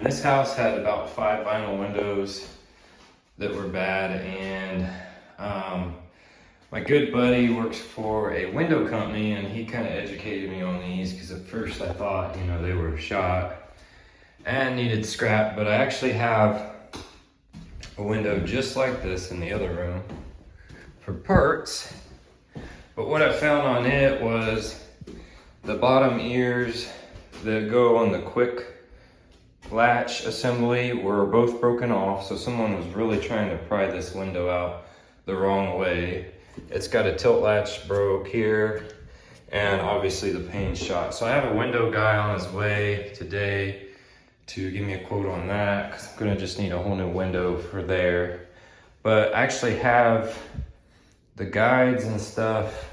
This house had about 5 vinyl windows that were bad, and my good buddy works for a window company, and he kind of educated me on these because at first I thought, you know, they were shot and needed scrap, but I actually have a window just like this in the other room for parts. But what I found on it was the bottom ears that go on the quick latch assembly were both broken off, so someone was really trying to pry this window out the wrong way. It's got a tilt latch broke here, and obviously the pane's shot. So I have a window guy on his way today to give me a quote on that, because I'm gonna just need a whole new window for there. But I actually have the guides and stuff,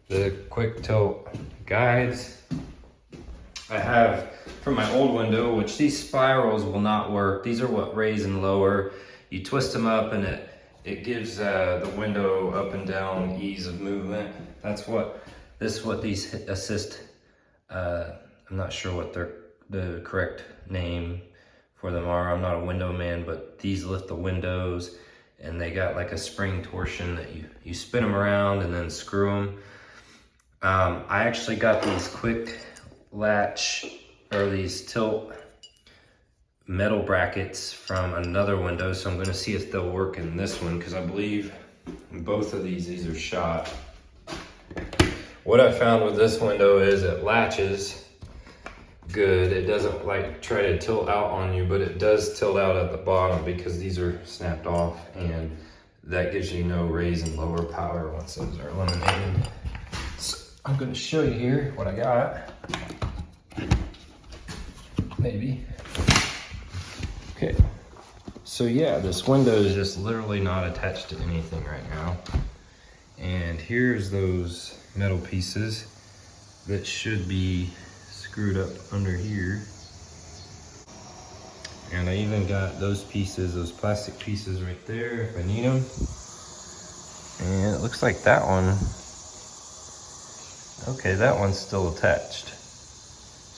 the quick tilt guides. I have from my old window, which these spirals will not work. These are what raise and lower. You twist them up and it gives the window up and down ease of movement. That's what these assist. I'm not sure what the correct name for them are. I'm not a window man, but these lift the windows, and they got like a spring torsion that you spin them around and then screw them. I actually got these quick latch, or these tilt metal brackets from another window, so I'm going to see if they'll work in this one, because I believe in both of these are shot. What I found with this window is it latches good. It doesn't like try to tilt out on you, but it does tilt out at the bottom because these are snapped off, and that gives you no raise and lower power once those are eliminated. So I'm going to show you here what I got. Maybe. Okay. So yeah, this window is just literally not attached to anything right now. And here's those metal pieces that should be screwed up under here. And I even got those pieces, those plastic pieces right there if I need them. And it looks like that one, okay, that one's still attached.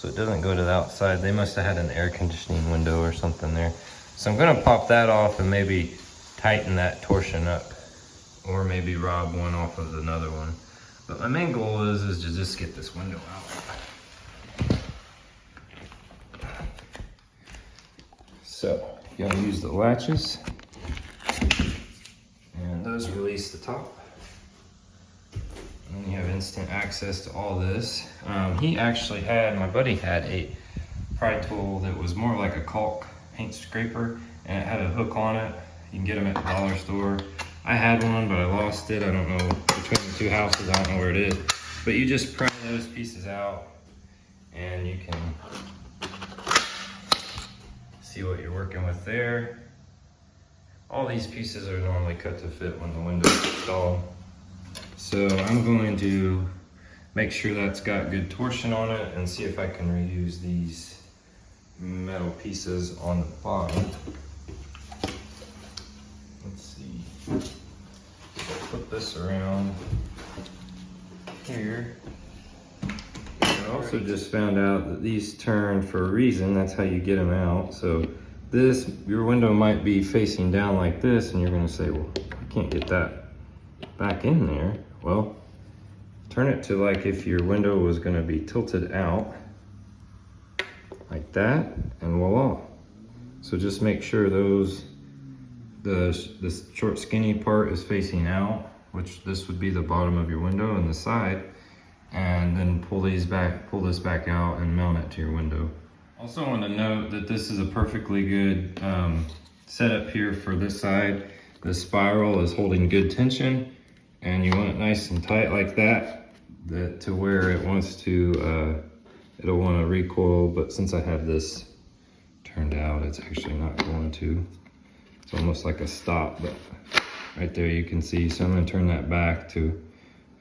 So it doesn't go to the outside. They must have had an air conditioning window or something there. So I'm gonna pop that off and maybe tighten that torsion up, or maybe rob one off of another one. But my main goal is to just get this window out. So you gotta use the latches, and those release the top. And then you have instant access to all this. He actually had, my buddy had a pry tool that was more like a caulk paint scraper, and it had a hook on it. You can get them at the dollar store. I had one, but I lost it. I don't know, between the two houses, I don't know where it is. But you just pry those pieces out, and you can see what you're working with there. All these pieces are normally cut to fit when the window is installed. So I'm going to make sure that's got good torsion on it and see if I can reuse these metal pieces on the bottom. Let's see. Put this around here. I also just found out that these turn for a reason. That's how you get them out. So your window might be facing down like this, and you're gonna say, well, I can't get that back in there. Well, turn it to like if your window was gonna be tilted out like that, and voila. So just make sure this short skinny part is facing out, which this would be the bottom of your window and the side, and then pull this back out and mount it to your window. Also want to note that this is a perfectly good setup here for this side. The spiral is holding good tension, and you want it nice and tight like that to where it wants to, it'll want to recoil, but since I have this turned out, it's actually not going to. It's almost like a stop, but right there you can see. So I'm going to turn that back to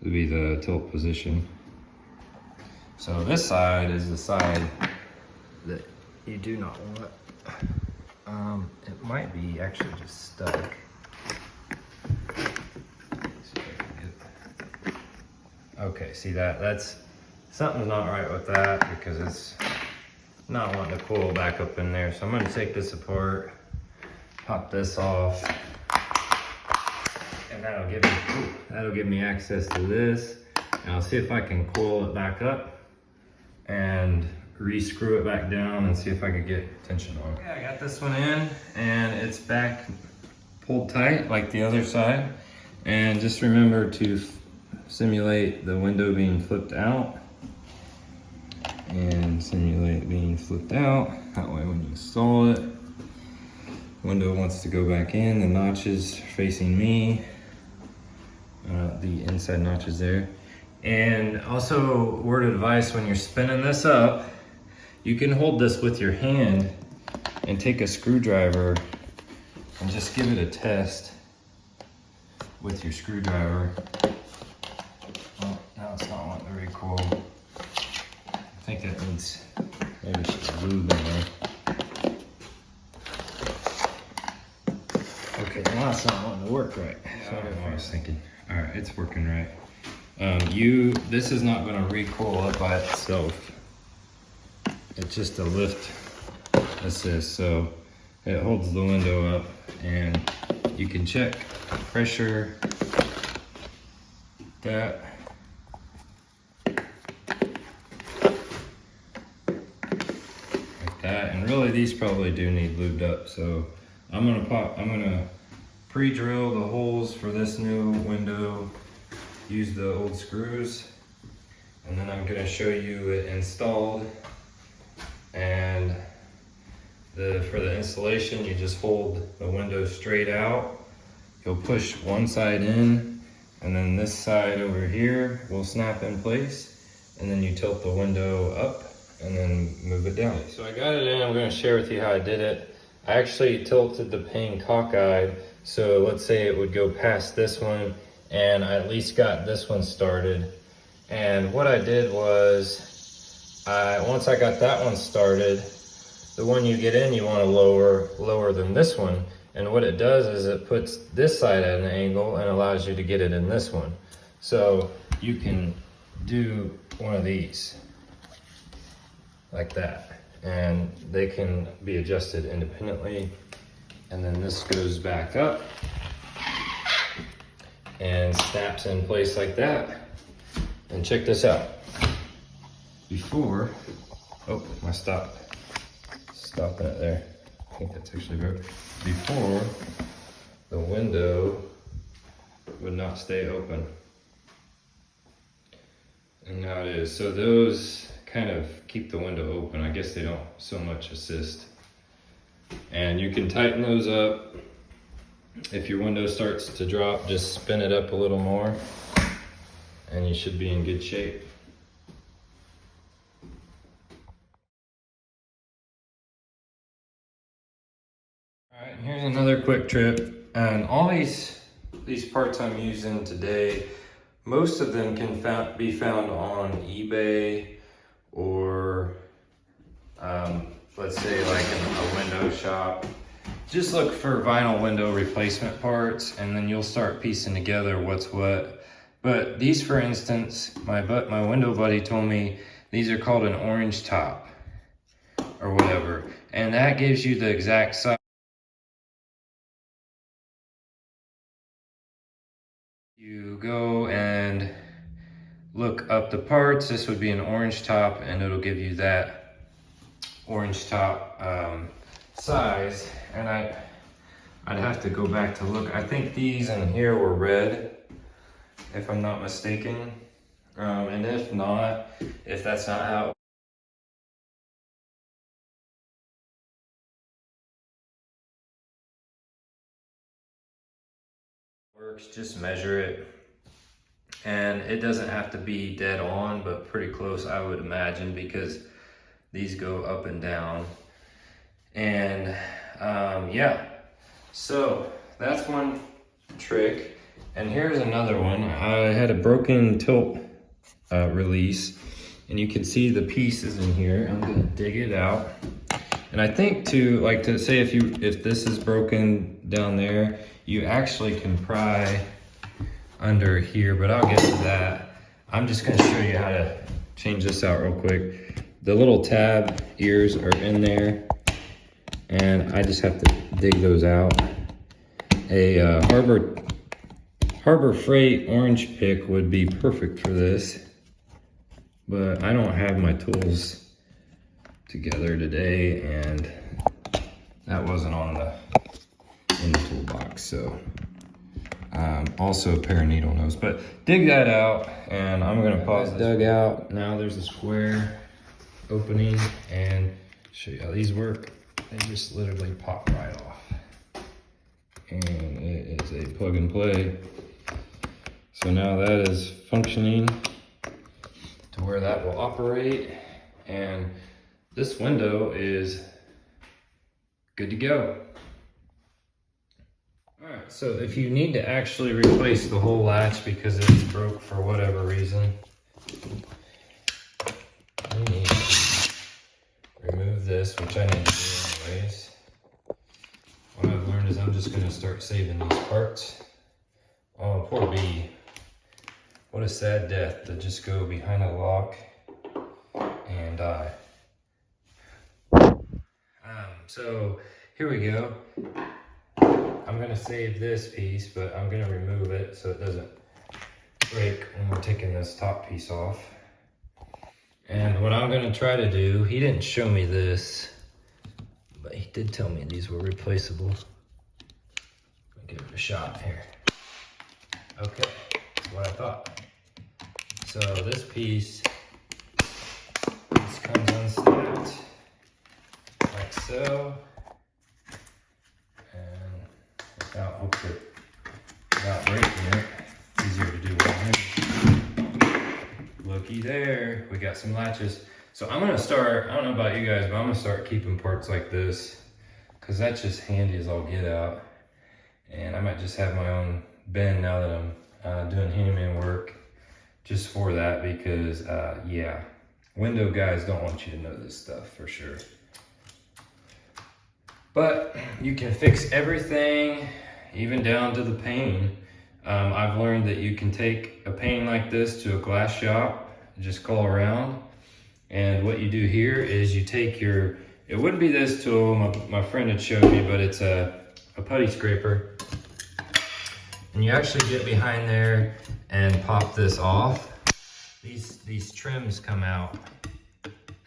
be the tilt position. So this side is the side that you do not want. It might be actually just stuck. Okay, see that's something's not right with that, because it's not wanting the coil back up in there. So I'm gonna take this apart, pop this off, and that'll give me access to this. And I'll see if I can coil it back up and re-screw it back down and see if I could get tension on it. Okay, I got this one in and it's back pulled tight like the other side. And just remember to simulate the window being flipped out. And simulate being flipped out. That way when you install it, window wants to go back in, the notches facing me, the inside notches there. And also, word of advice, when you're spinning this up, you can hold this with your hand and take a screwdriver and just give it a test with your screwdriver. Oh, now it's not wanting to recoil. I think that needs maybe some lube in there. Okay, now it's not wanting to work right. So I was thinking. All right, it's working right. This is not going to recoil up by itself. It's just a lift assist, so it holds the window up, and you can check pressure. That. And really these probably do need lubed up, so I'm gonna pre-drill the holes for this new window, use the old screws, and then I'm gonna show you it installed. And for the installation, you just hold the window straight out. You'll push one side in, and then this side over here will snap in place, and then you tilt the window up and then move it down. So I got it in. I'm going to share with you how I did it. I actually tilted the pane cockeyed, so let's say it would go past this one, and I at least got this one started. And what I did was, once I got that one started, the one you get in, you want to lower than this one. And what it does is it puts this side at an angle and allows you to get it in this one. So you can do one of these like that, and they can be adjusted independently. And then this goes back up and snaps in place like that. And check this out. Before, oh, my stopping it there. I think that's actually broke. Before, the window would not stay open. And now it is. So those kind of keep the window open. I guess they don't so much assist. And you can tighten those up. If your window starts to drop, just spin it up a little more and you should be in good shape. All right, here's another quick trip. And all these parts I'm using today, most of them can be found on eBay or let's say like in a window shop. Just look for vinyl window replacement parts, and then you'll start piecing together what's what. But these, for instance, my window buddy told me these are called an orange top or whatever, and that gives you the exact size. You go and look up the parts. This would be an orange top, and it'll give you that orange top size. And I'd have to go back to look. I think these in here were red, if I'm not mistaken. And if not, if that's not how it works, just measure it. And it doesn't have to be dead on, but pretty close, I would imagine, because these go up and down. And yeah, so that's one trick. And here's another one. I had a broken tilt release, and you can see the pieces in here. I'm gonna dig it out. And I think to say if this is broken down there, you actually can pry under here, but I'll get to that. I'm just gonna show you how to change this out real quick. the little tab ears are in there, and I just have to dig those out. A Harbor Freight orange pick would be perfect for this, but I don't have my tools together today, and that wasn't in the toolbox. So also a pair of needle nose, but dig that out, and I'm gonna pause this. Dug out. Now there's a square opening, and show you how these work. They just literally pop right off, and it is a plug and play. So now that is functioning to where that will operate, and this window is good to go. All right, so if you need to actually replace the whole latch because it's broke for whatever reason, you need to remove this, which I need to do anyways. What I've learned is I'm just gonna start saving these parts. Oh, poor bee. What a sad death to just go behind a lock and die. So here we go. I'm gonna save this piece, but I'm gonna remove it so it doesn't break when we're taking this top piece off. And what I'm gonna try to do, he didn't show me this, but he did tell me these were replaceable. I'll give it a shot here. Okay, that's what I thought. So this piece, this comes unsnapped, like so. Hopefully without breaking it, easier to do one hand. Looky there, we got some latches. So I'm gonna start, I don't know about you guys, but I'm gonna start keeping parts like this, because that's just handy as all get out. And I might just have my own bin now that I'm doing handyman work just for that, because yeah, window guys don't want you to know this stuff for sure. But you can fix everything, even down to the pane. I've learned that you can take a pane like this to a glass shop, just call around. And what you do here is you take your, it wouldn't be this tool, my friend had showed me, but it's a putty scraper. And you actually get behind there and pop this off. These trims come out,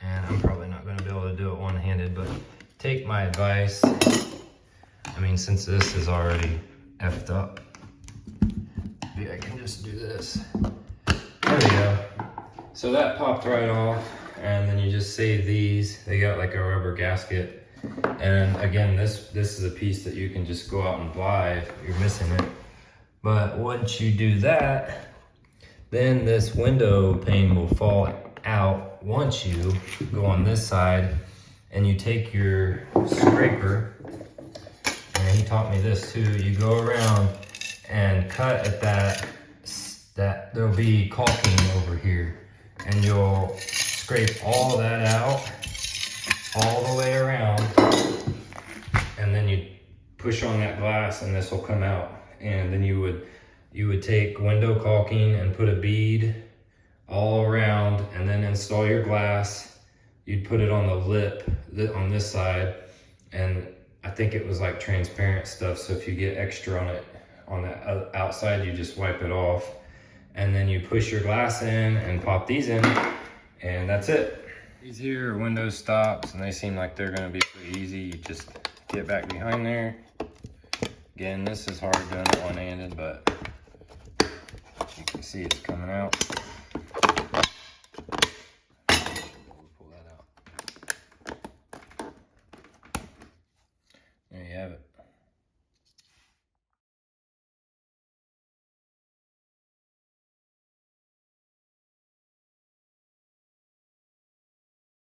and I'm probably not gonna be able to do it one-handed, but take my advice. I mean, since this is already effed up, maybe I can just do this. There we go. So that popped right off, and then you just save these. They got like a rubber gasket. And again, this is a piece that you can just go out and buy if you're missing it. But once you do that, then this window pane will fall out once you go on this side. And you take your scraper, and he taught me this too, you go around and cut at that there'll be caulking over here, and you'll scrape all that out all the way around, and then you push on that glass and this will come out. And then you would take window caulking and put a bead all around, and then install your glass. You'd put it on the lip on this side, and I think it was like transparent stuff, so if you get extra on it on that outside, you just wipe it off, and then you push your glass in and pop these in, and that's it. These here are window stops, and they seem like they're gonna be pretty easy. You just get back behind there. Again, this is hard doing it one-handed, but you can see it's coming out.